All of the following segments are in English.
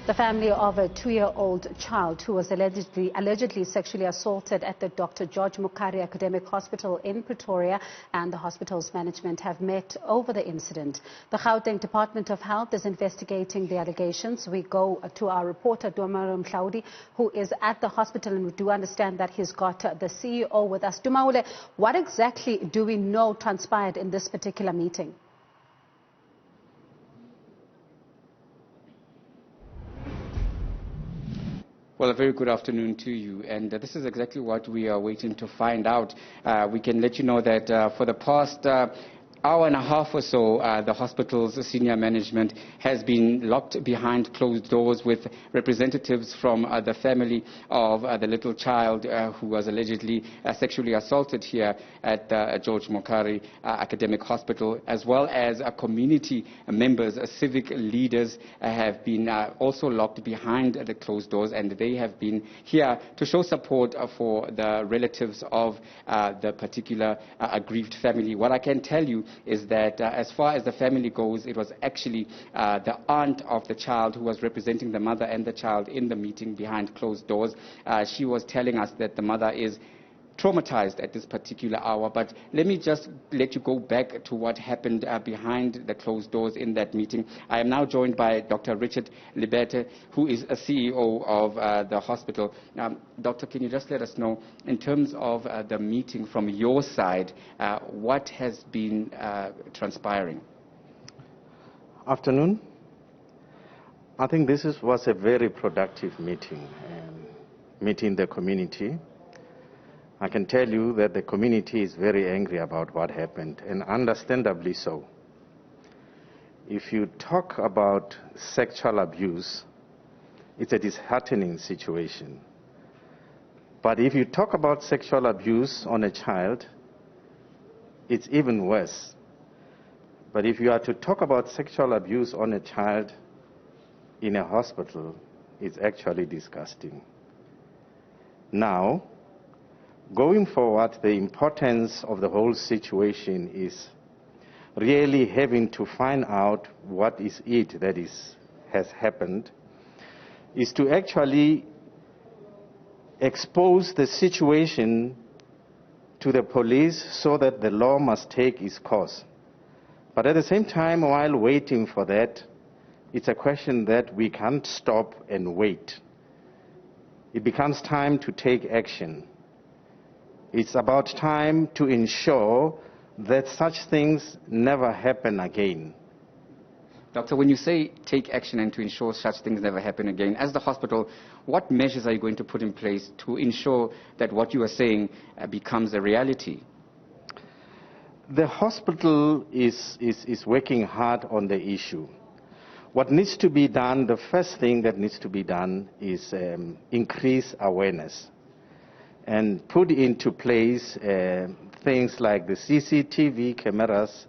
The family of a 2-year-old child who was allegedly sexually assaulted at the Dr. George Mukhari Academic Hospital in Pretoria and the hospital's management have met over the incident. The Gauteng Department of Health is investigating the allegations. We go to our reporter, Tumaole Mohlaoli, who is at the hospital, and we do understand that he's got the CEO with us. Tumaole, what exactly do we know transpired in this particular meeting? Well, a very good afternoon to you, and this is exactly what we are waiting to find out. We can let you know that for the past hour and a half or so, the hospital's senior management has been locked behind closed doors with representatives from the family of the little child who was allegedly sexually assaulted here at George Mukhari Academic Hospital, as well as community members, civic leaders have been also locked behind the closed doors, and they have been here to show support for the relatives of the particular aggrieved family. What I can tell you is that as far as the family goes, it was actually the aunt of the child who was representing the mother and the child in the meeting behind closed doors. She was telling us that the mother is traumatized at this particular hour. But let me just let you go back to what happened behind the closed doors in that meeting. I am now joined by Dr. Richard Lethebe, who is a CEO of the hospital. Doctor, can you just let us know, in terms of the meeting from your side, what has been transpiring? Afternoon. I think this was a very productive meeting, meeting the community. I can tell you that the community is very angry about what happened, and understandably so. If you talk about sexual abuse, it's a disheartening situation. But if you talk about sexual abuse on a child, it's even worse. But if you are to talk about sexual abuse on a child in a hospital, it's actually disgusting. Now, going forward, the importance of the whole situation is really having to find out what is it that has happened, is to actually expose the situation to the police so that the law must take its course. But at the same time, while waiting for that, it's a question that we can't stop and wait. It becomes time to take action. It's about time to ensure that such things never happen again. Doctor, when you say take action and to ensure such things never happen again, as the hospital, what measures are you going to put in place to ensure that what you are saying becomes a reality? The hospital is working hard on the issue. What needs to be done, the first thing that needs to be done is increase awareness and put into place things like the CCTV cameras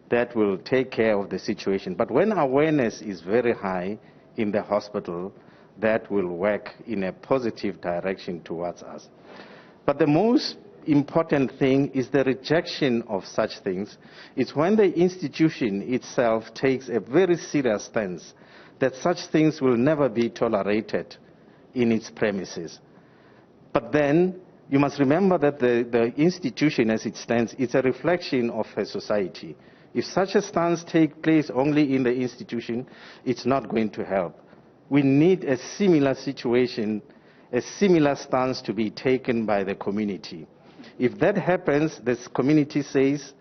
that will take care of the situation. But when awareness is very high in the hospital, that will work in a positive direction towards us. But the most important thing is the rejection of such things. It's when the institution itself takes a very serious stance that such things will never be tolerated in its premises. But then you must remember that the institution as it stands is a reflection of a society. If such a stance takes place only in the institution, it's not going to help. We need a similar situation, a similar stance to be taken by the community. If that happens, this community says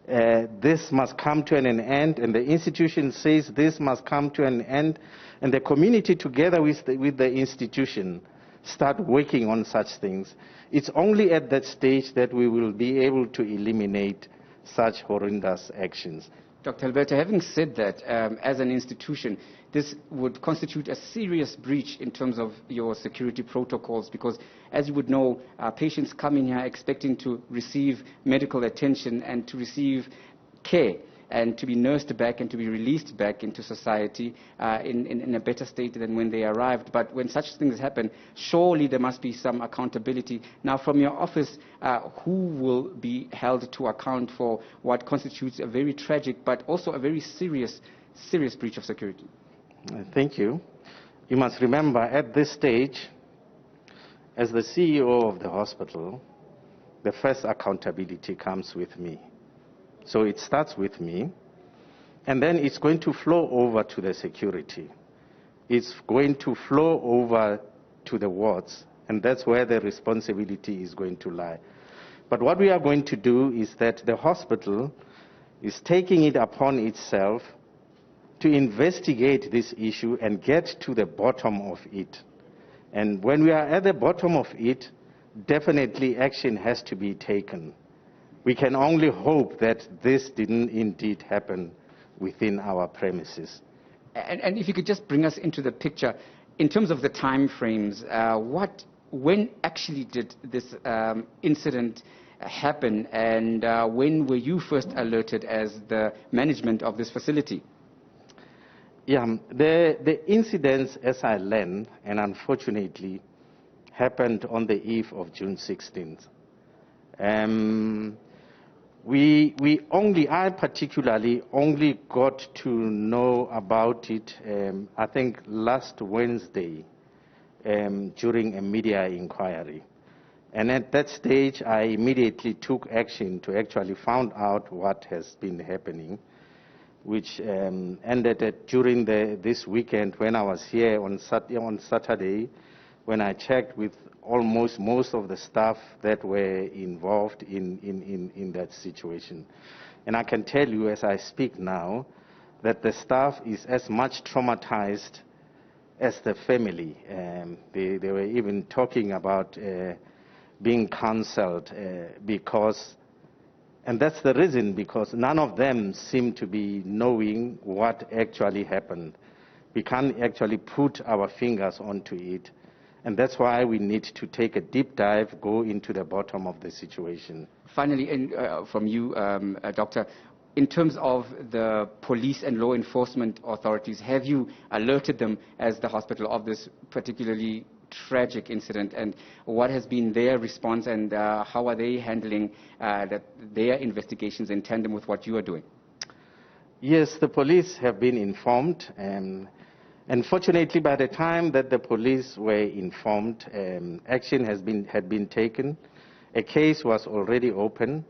this must come to an end, and the institution says this must come to an end, and the community together with the institution start working on such things. It's only at that stage that we will be able to eliminate such horrendous actions. Dr. Lethebe, having said that, as an institution, this would constitute a serious breach in terms of your security protocols, because as you would know, patients come in here expecting to receive medical attention and to receive care and to be nursed back and to be released back into society in a better state than when they arrived. But when such things happen, surely there must be some accountability. Now, from your office, who will be held to account for what constitutes a very tragic but also a very serious breach of security? Thank you. You must remember, at this stage, as the CEO of the hospital, the first accountability comes with me. So it starts with me, and then it's going to flow over to the security. It's going to flow over to the wards, and that's where the responsibility is going to lie. But what we are going to do is that the hospital is taking it upon itself to investigate this issue and get to the bottom of it. And when we are at the bottom of it, definitely action has to be taken. We can only hope that this didn't indeed happen within our premises. And if you could just bring us into the picture, in terms of the time frames, when actually did this incident happen, and when were you first alerted as the management of this facility? Yeah, the incidents, as I learned, and unfortunately, happened on the eve of June 16th. I particularly only got to know about it, I think last Wednesday, during a media inquiry. And at that stage, I immediately took action to actually find out what has been happening, which ended during this weekend when I was here on Saturday, when I checked with almost most of the staff that were involved in that situation. And I can tell you as I speak now that the staff is as much traumatized as the family. They were even talking about being cancelled because, and that's the reason, because none of them seem to be knowing what actually happened. We can't actually put our fingers onto it. And that's why we need to take a deep dive, go into the bottom of the situation. Finally, from you, Doctor, in terms of the police and law enforcement authorities, have you alerted them as the hospital of this particularly tragic incident, and what has been their response, and how are they handling their investigations in tandem with what you are doing? Yes, the police have been informed. Unfortunately, by the time that the police were informed, action had been taken. A case was already open.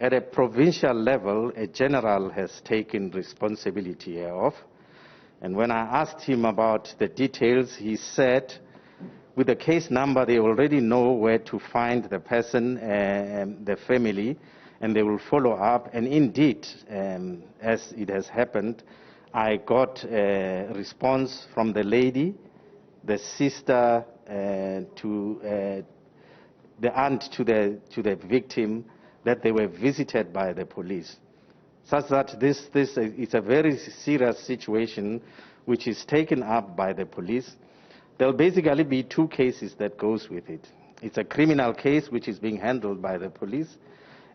At a provincial level, a general has taken responsibility hereof. And when I asked him about the details, he said, with the case number, they already know where to find the person, the family, and they will follow up. And indeed, as it has happened, I got a response from the lady, the sister, to the aunt to the victim, that they were visited by the police. Such that this is a very serious situation which is taken up by the police. There'll basically be two cases that goes with it. It's a criminal case which is being handled by the police,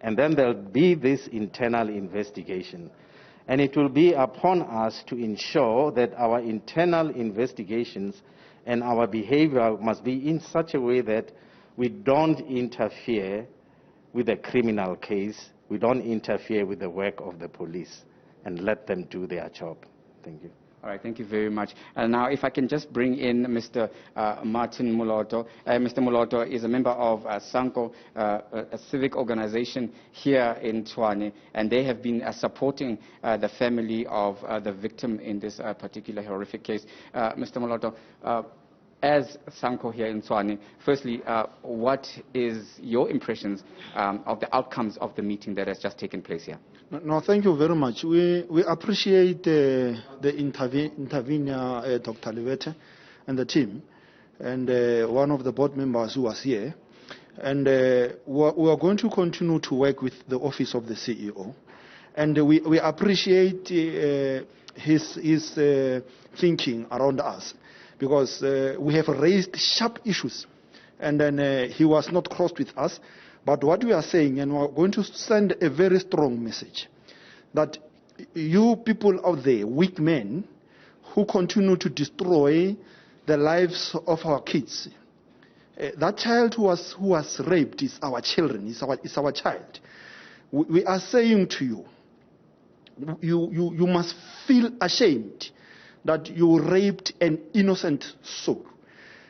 and then there'll be this internal investigation. And it will be upon us to ensure that our internal investigations and our behavior must be in such a way that we don't interfere with a criminal case, we don't interfere with the work of the police, and let them do their job. Thank you. All right, thank you very much. Now, if I can just bring in Mr. Martin Moloto. Mr. Moloto is a member of SANCO, a civic organization here in Tshwane, and they have been supporting the family of the victim in this particular horrific case. Mr. Moloto, as SANCO here in Tshwane, firstly, what is your impressions of the outcomes of the meeting that has just taken place here? No, thank you very much. We appreciate the intervener, Dr. Lethebe, and the team, and one of the board members who was here. And we are going to continue to work with the office of the CEO. And we appreciate his thinking around us, because we have raised sharp issues, and then he was not crossed with us. But what we are saying, and we are going to send a very strong message, that you people out there, weak men, who continue to destroy the lives of our kids. That child who was raped is our children, is our child. We are saying to you, you must feel ashamed that you raped an innocent soul.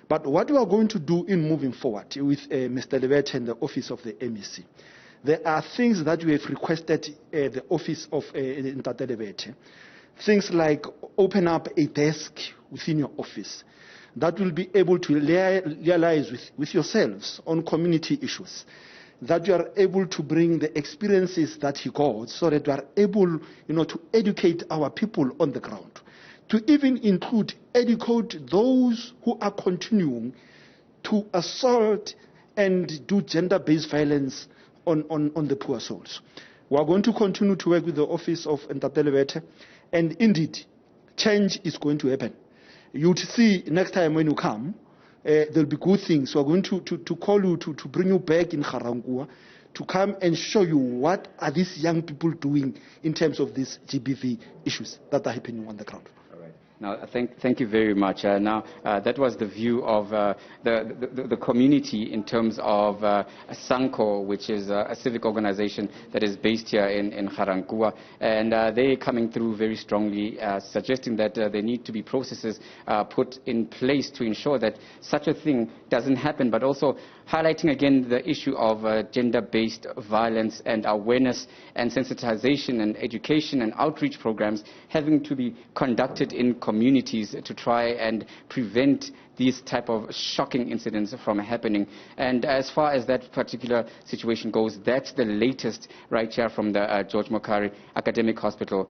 But what we are going to do in moving forward with Mr. Lethebe and the office of the MEC, there are things that we have requested the office of Ntate Lethebe. Things like open up a desk within your office that will be able to liaise with yourselves on community issues, that you are able to bring the experiences that he got so that you are able, to educate our people on the ground, to even educate those who are continuing to assault and do gender-based violence on the poor souls. We are going to continue to work with the office of Ntate Lethebe, and indeed, change is going to happen. You'd see next time when you come, there'll be good things. We're going to call you to bring you back in Garangua to come and show you what are these young people doing in terms of these GBV issues that are happening on the ground. Now, thank you very much. That was the view of the community in terms of Sanko, which is a civic organization that is based here in Garangua. And they're coming through very strongly, suggesting that there need to be processes put in place to ensure that such a thing doesn't happen, but also highlighting again the issue of gender-based violence and awareness and sensitization and education and outreach programs having to be conducted in communities to try and prevent these type of shocking incidents from happening. And as far as that particular situation goes, that's the latest right here from the George Mukhari Academic Hospital.